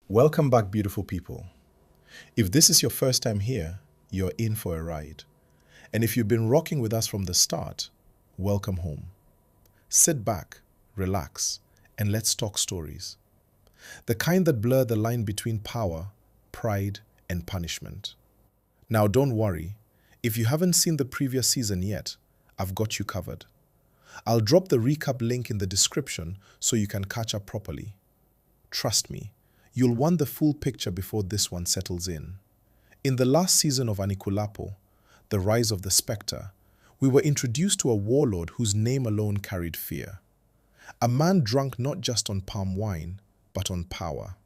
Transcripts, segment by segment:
Welcome back, beautiful people. If this is your first time here, you're in for a ride. And if you've been rocking with us from the start, welcome home. Sit back, relax, and let's talk stories. The kind that blur the line between power, pride, and punishment. Now, don't worry. If you haven't seen the previous season yet, I've got you covered. I'll drop the recap link in the description so you can catch up properly. Trust me, you'll want the full picture before this one settles in. In the last season of Aníkúlápó, The Rise of the Spectre, we were introduced to a warlord whose name alone carried fear. A man drunk not just on palm wine, but on power.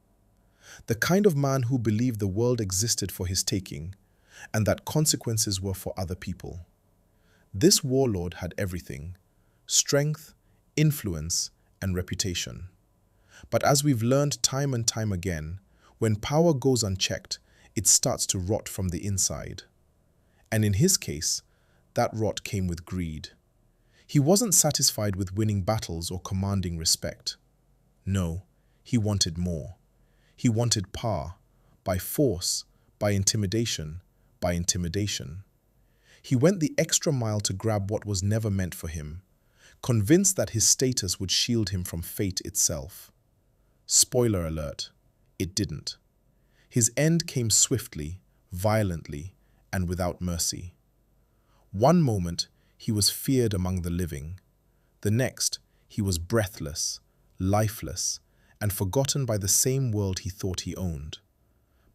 The kind of man who believed the world existed for his taking, and that consequences were for other people. This warlord had everything: strength, influence, and reputation. But as we've learned time and time again, when power goes unchecked, it starts to rot from the inside. And in his case, that rot came with greed. He wasn't satisfied with winning battles or commanding respect. No, he wanted more. He wanted power, by force, by intimidation, by intimidation. He went the extra mile to grab what was never meant for him, convinced that his status would shield him from fate itself. Spoiler alert, it didn't. His end came swiftly, violently, and without mercy. One moment, he was feared among the living. The next, he was breathless, lifeless, and forgotten by the same world he thought he owned.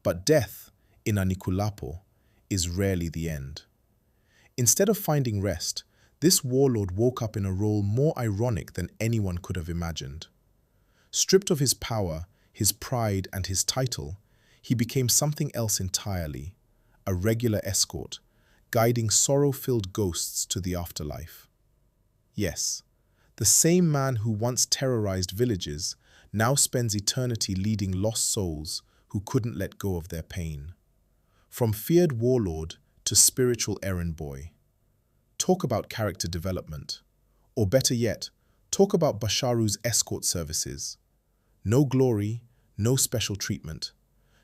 But death, in Aníkúlápó, is rarely the end. Instead of finding rest, this warlord woke up in a role more ironic than anyone could have imagined. Stripped of his power, his pride, and his title, he became something else entirely: a regular escort, guiding sorrow-filled ghosts to the afterlife. Yes, the same man who once terrorized villages now spends eternity leading lost souls who couldn't let go of their pain. From feared warlord to spiritual errand boy. Talk about character development. Or better yet, talk about Basharu's escort services. No glory, no special treatment.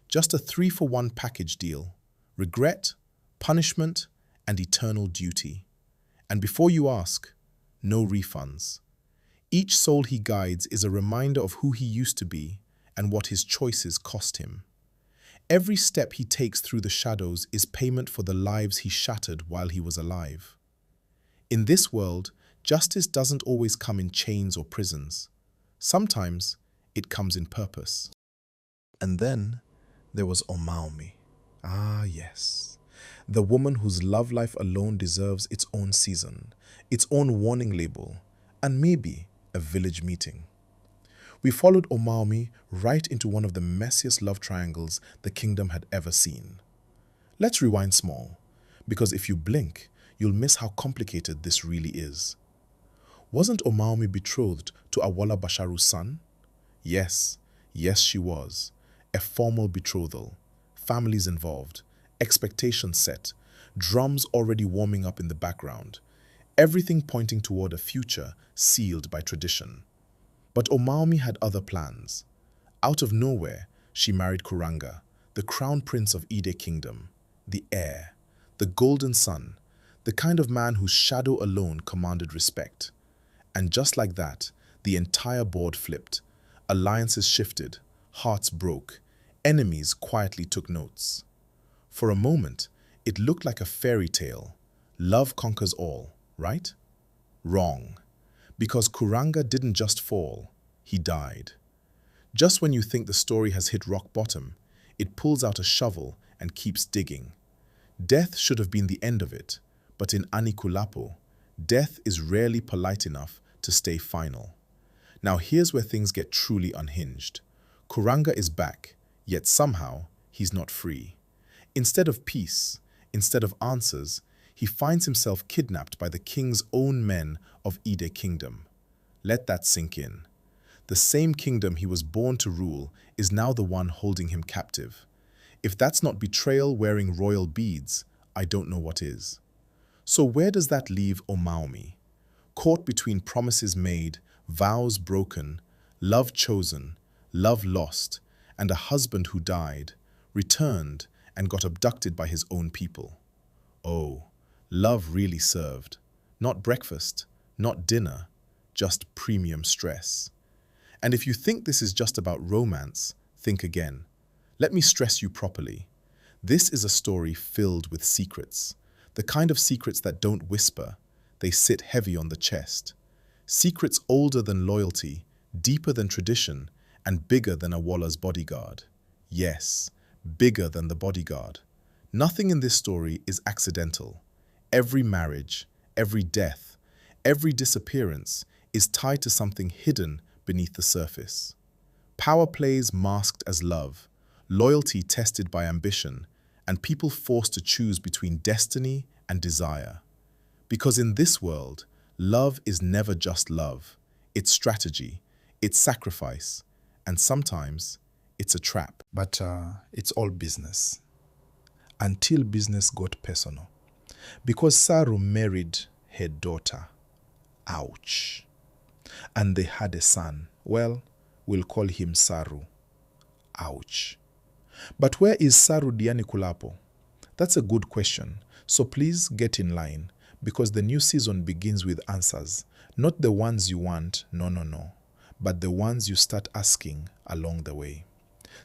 Just a 3-for-1 package deal: regret, punishment, and eternal duty. And before you ask, no refunds. Each soul he guides is a reminder of who he used to be and what his choices cost him. Every step he takes through the shadows is payment for the lives he shattered while he was alive. In this world, justice doesn't always come in chains or prisons. Sometimes, it comes in purpose. And then there was Omaumi. Ah, yes. The woman whose love life alone deserves its own season, its own warning label, and maybe a village meeting. We followed Omaumi right into one of the messiest love triangles the kingdom had ever seen. Let's rewind small, because if you blink, you'll miss how complicated this really is. Wasn't Omaumi betrothed to Awala Basharu's son? Yes, she was. A formal betrothal, families involved, expectations set, drums already warming up in the background, everything pointing toward a future sealed by tradition. But Omaumi had other plans. Out of nowhere, she married Kuranga, the crown prince of Ide Kingdom, the heir, the golden son, the kind of man whose shadow alone commanded respect. And just like that, the entire board flipped. Alliances shifted, hearts broke, enemies quietly took notes. For a moment, it looked like a fairy tale. Love conquers all, right? Wrong. Because Kuranga didn't just fall, he died. Just when you think the story has hit rock bottom, it pulls out a shovel and keeps digging. Death should have been the end of it, but in Aníkúlápó, death is rarely polite enough to stay final. Now here's where things get truly unhinged. Kuranga is back, yet somehow he's not free. Instead of peace, instead of answers, he finds himself kidnapped by the king's own men of Ide Kingdom. Let that sink in. The same kingdom he was born to rule is now the one holding him captive. If that's not betrayal wearing royal beads, I don't know what is. So where does that leave Omaumi? Caught between promises made, vows broken, love chosen, love lost, and a husband who died, returned, and got abducted by his own people. Oh, love really served. Not breakfast, not dinner, just premium stress. And if you think this is just about romance, think again. Let me stress you properly. This is a story filled with secrets. The kind of secrets that don't whisper, they sit heavy on the chest. Secrets older than loyalty, deeper than tradition, and bigger than a Waller's bodyguard. Yes, bigger than the bodyguard. Nothing in this story is accidental. Every marriage, every death, every disappearance is tied to something hidden beneath the surface. Power plays masked as love, loyalty tested by ambition, and people forced to choose between destiny and desire. Because in this world, love is never just love. It's strategy, it's sacrifice, and sometimes it's a trap. But it's all business. Until business got personal. Because Saru married her daughter. Ouch. And they had a son. Well, we'll call him Saru. Ouch. But where is Saru the Aníkúlápó? That's a good question. So please get in line, because the new season begins with answers. Not the ones you want, no, but the ones you start asking along the way.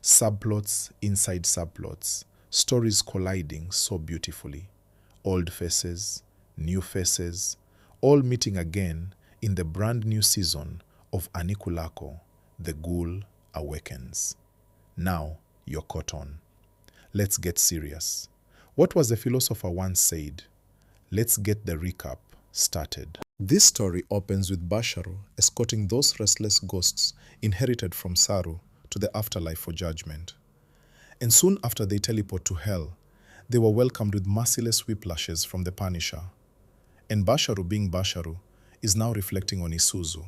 Subplots inside subplots, stories colliding so beautifully. Old faces, new faces, all meeting again in the brand new season of Aníkúlápó, The Ghoul Awakens. Now you're caught on. Let's get serious. What was the philosopher once said? Let's get the recap started. This story opens with Basharu escorting those restless ghosts inherited from Saru to the afterlife for judgment. And soon after they teleport to hell, they were welcomed with merciless whiplashes from the Punisher. And Basharu, being Basharu, is now reflecting on Isuzu.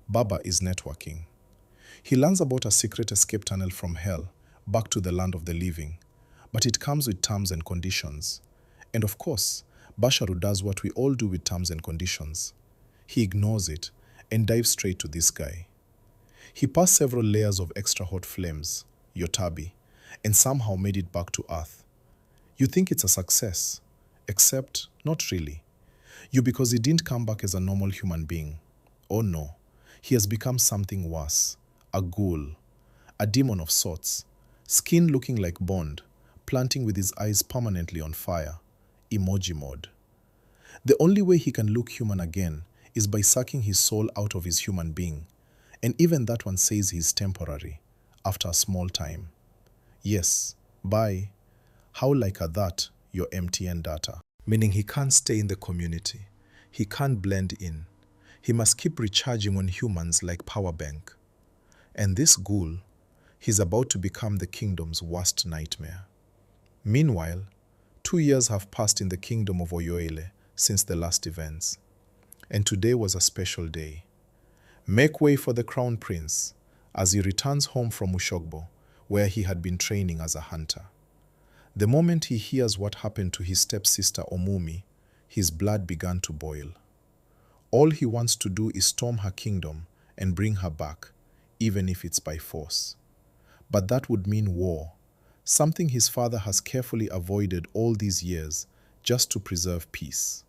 Baba is networking. He learns about a secret escape tunnel from hell back to the land of the living, but it comes with terms and conditions. And of course, Basharu does what we all do with terms and conditions. He ignores it and dives straight to this guy. He passed several layers of extra hot flames, Yotabi, and somehow made it back to Earth. You think it's a success, except not really. Because he didn't come back as a normal human being. Oh no, he has become something worse. A ghoul, a demon of sorts, skin looking like Bond, planting with his eyes permanently on fire, emoji mode. The only way he can look human again is by sucking his soul out of his human being, and even that one says he's temporary, after a small time. Yes, bye. How like that, your MTN data? Meaning he can't stay in the community. He can't blend in. He must keep recharging on humans like power bank. And this ghoul, he's about to become the kingdom's worst nightmare. Meanwhile, 2 years have passed in the kingdom of Oyoele since the last events. And today was a special day. Make way for the crown prince as he returns home from Ushogbo, where he had been training as a hunter. The moment he hears what happened to his stepsister Omumi, his blood began to boil. All he wants to do is storm her kingdom and bring her back, even if it's by force. But that would mean war, something his father has carefully avoided all these years just to preserve peace.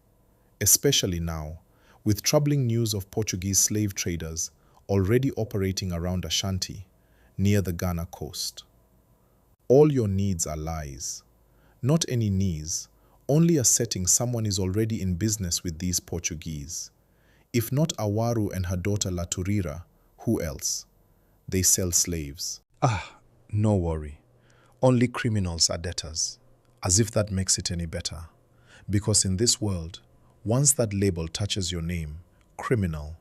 Especially now, with troubling news of Portuguese slave traders already operating around Ashanti, near the Ghana coast. All your needs are lies. Not any knees, only a setting someone is already in business with these Portuguese. If not Awaru and her daughter Laturira, who else? They sell slaves. No worry. Only criminals are debtors. As if that makes it any better. Because in this world, once that label touches your name, criminal,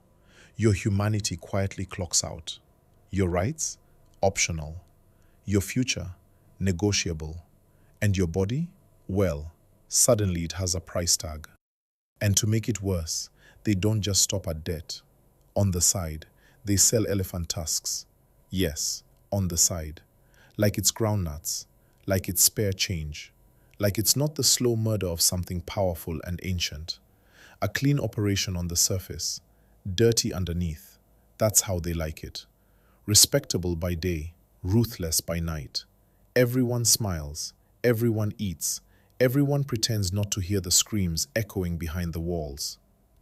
your humanity quietly clocks out. Your rights? Optional. Your future? Negotiable. And your body? Well, suddenly it has a price tag. And to make it worse, they don't just stop at debt. On the side, they sell elephant tusks. Yes, on the side. Like it's groundnuts, like it's spare change, like it's not the slow murder of something powerful and ancient. A clean operation on the surface, dirty underneath. That's how they like it. Respectable by day, ruthless by night. Everyone smiles, everyone eats, everyone pretends not to hear the screams echoing behind the walls.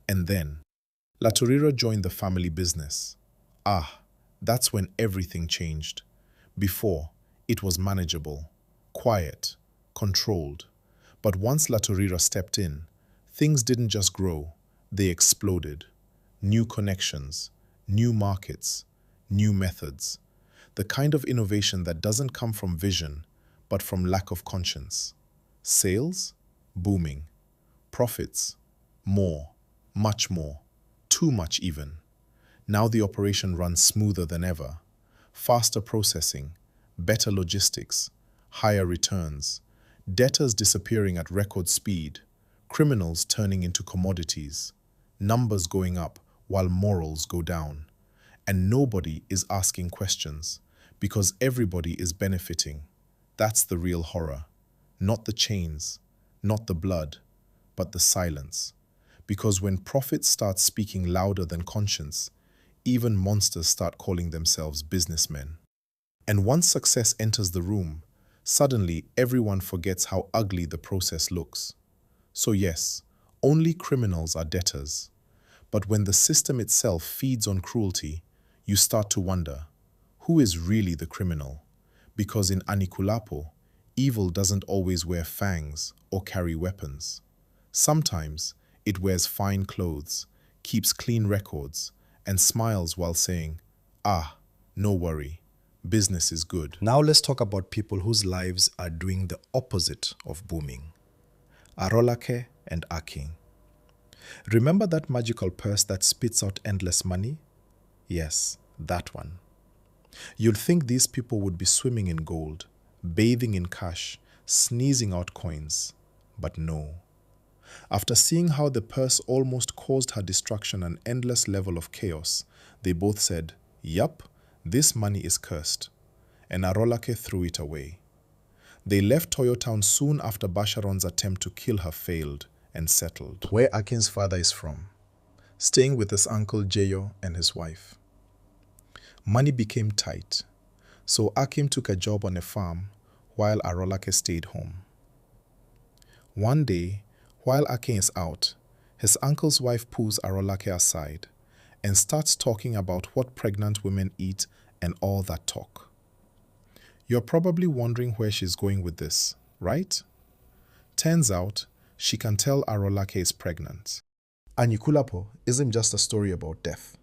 And then, La Torera joined the family business. Ah, that's when everything changed. Before, it was manageable, quiet, controlled. But once La Torera stepped in, things didn't just grow, they exploded. New connections, new markets, new methods. The kind of innovation that doesn't come from vision, but from lack of conscience. Sales? Booming. Profits? More, much more, too much even. Now the operation runs smoother than ever. Faster processing, better logistics, higher returns, debtors disappearing at record speed, criminals turning into commodities, numbers going up while morals go down. And nobody is asking questions because everybody is benefiting. That's the real horror. Not the chains, not the blood, but the silence. Because when profits start speaking louder than conscience, even monsters start calling themselves businessmen. And once success enters the room, suddenly everyone forgets how ugly the process looks. So yes, only criminals are debtors. But when the system itself feeds on cruelty, you start to wonder, who is really the criminal? Because in Aníkúlápó, evil doesn't always wear fangs or carry weapons. Sometimes it wears fine clothes, keeps clean records, and smiles while saying, "Ah, no worry, business is good." Now let's talk about people whose lives are doing the opposite of booming. Arolake and Akin. Remember that magical purse that spits out endless money? Yes, that one. You'd think these people would be swimming in gold, bathing in cash, sneezing out coins. But no. After seeing how the purse almost caused her destruction and endless level of chaos, they both said, "Yup, this money is cursed." And Arolake threw it away. They left Toyotown soon after Basharon's attempt to kill her failed and settled where Akin's father is from, staying with his uncle Jeyo and his wife. Money became tight, so Akim took a job on a farm while Arolake stayed home. One day, while Akin is out, his uncle's wife pulls Arolake aside and starts talking about what pregnant women eat and all that talk. You're probably wondering where she's going with this, right? Turns out, she can tell Arolake is pregnant. Aníkúlápó isn't just a story about death.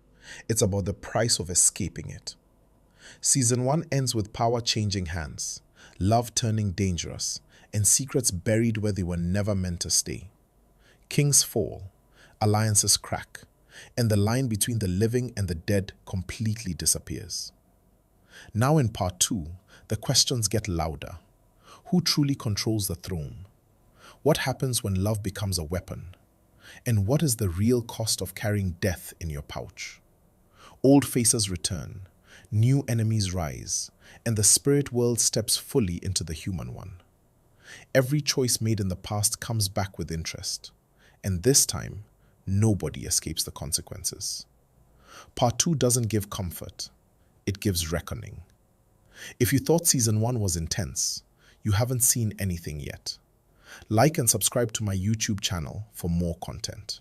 It's about the price of escaping it. Season 1 ends with power changing hands, love turning dangerous, and secrets buried where they were never meant to stay. Kings fall, alliances crack, and the line between the living and the dead completely disappears. Now in part 2, the questions get louder. Who truly controls the throne? What happens when love becomes a weapon? And what is the real cost of carrying death in your pouch? Old faces return, new enemies rise, and the spirit world steps fully into the human one. Every choice made in the past comes back with interest, and this time, nobody escapes the consequences. Part 2 doesn't give comfort, it gives reckoning. If you thought Season 1 was intense, you haven't seen anything yet. Like and subscribe to my YouTube channel for more content.